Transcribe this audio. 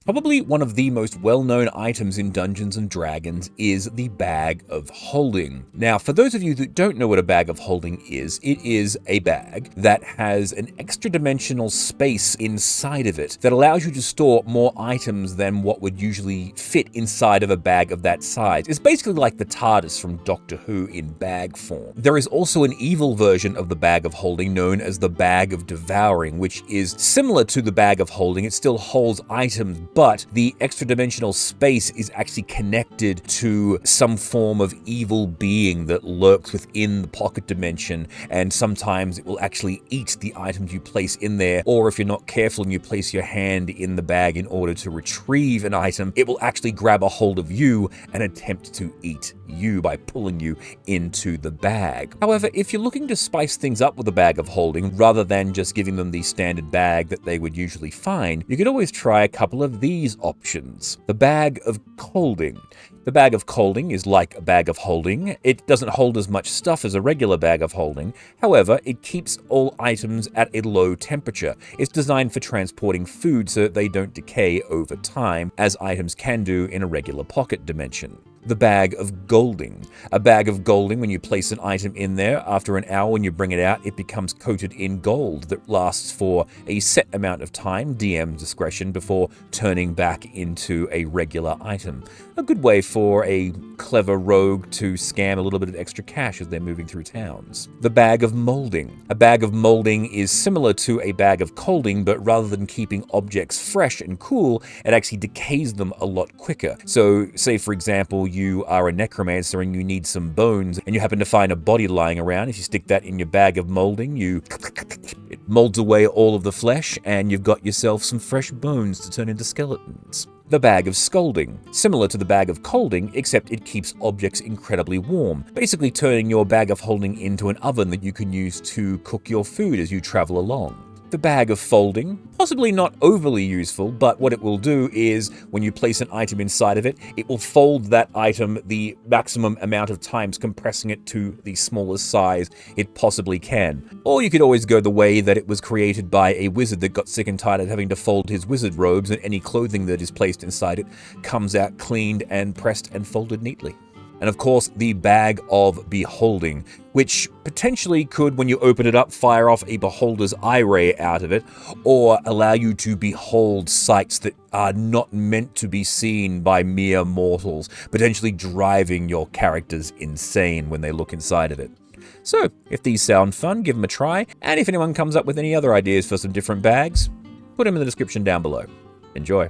Probably one of the most well-known items in Dungeons & Dragons is the Bag of Holding. Now, for those of you that don't know what a Bag of Holding is, it is a bag that has an extra dimensional space inside of it that allows you to store more items than what would usually fit inside of a bag of that size. It's basically like the TARDIS from Doctor Who in bag form. There is also an evil version of the Bag of Holding known as the Bag of Devouring, which is similar to the Bag of Holding. It still holds items, but the extra dimensional space is actually connected to some form of evil being that lurks within the pocket dimension, and sometimes it will actually eat the items you place in there, or if you're not careful and you place your hand in the bag in order to retrieve an item, it will actually grab a hold of you and attempt to eat you by pulling you into the bag. However, if you're looking to spice things up with a Bag of Holding, rather than just giving them the standard bag that they would usually find, you could always try a couple of these options. The Bag of Colding. The Bag of Colding is like a Bag of Holding. It doesn't hold as much stuff as a regular Bag of Holding. However, it keeps all items at a low temperature. It's designed for transporting food so that they don't decay over time, as items can do in a regular pocket dimension. The Bag of Golding. A Bag of Golding, when you place an item in there, after an hour when you bring it out, it becomes coated in gold that lasts for a set amount of time, DM discretion, before turning back into a regular item. A good way for a clever rogue to scam a little bit of extra cash as they're moving through towns. The Bag of Molding. A Bag of Molding is similar to a Bag of Colding, but rather than keeping objects fresh and cool, it actually decays them a lot quicker. So, say for example, you are a necromancer and you need some bones, and you happen to find a body lying around. If you stick that in your Bag of Molding, it molds away all of the flesh, and you've got yourself some fresh bones to turn into skeletons. The Bag of Scalding. Similar to the Bag of Colding, except it keeps objects incredibly warm, basically turning your Bag of Holding into an oven that you can use to cook your food as you travel along. The Bag of Folding, possibly not overly useful, but what it will do is when you place an item inside of it, it will fold that item the maximum amount of times, compressing it to the smallest size it possibly can. Or you could always go the way that it was created by a wizard that got sick and tired of having to fold his wizard robes, and any clothing that is placed inside it comes out cleaned and pressed and folded neatly. And of course, the Bag of Beholding, which potentially could, when you open it up, fire off a beholder's eye ray out of it, or allow you to behold sights that are not meant to be seen by mere mortals, potentially driving your characters insane when they look inside of it. So, if these sound fun, give them a try, and if anyone comes up with any other ideas for some different bags, put them in the description down below. Enjoy.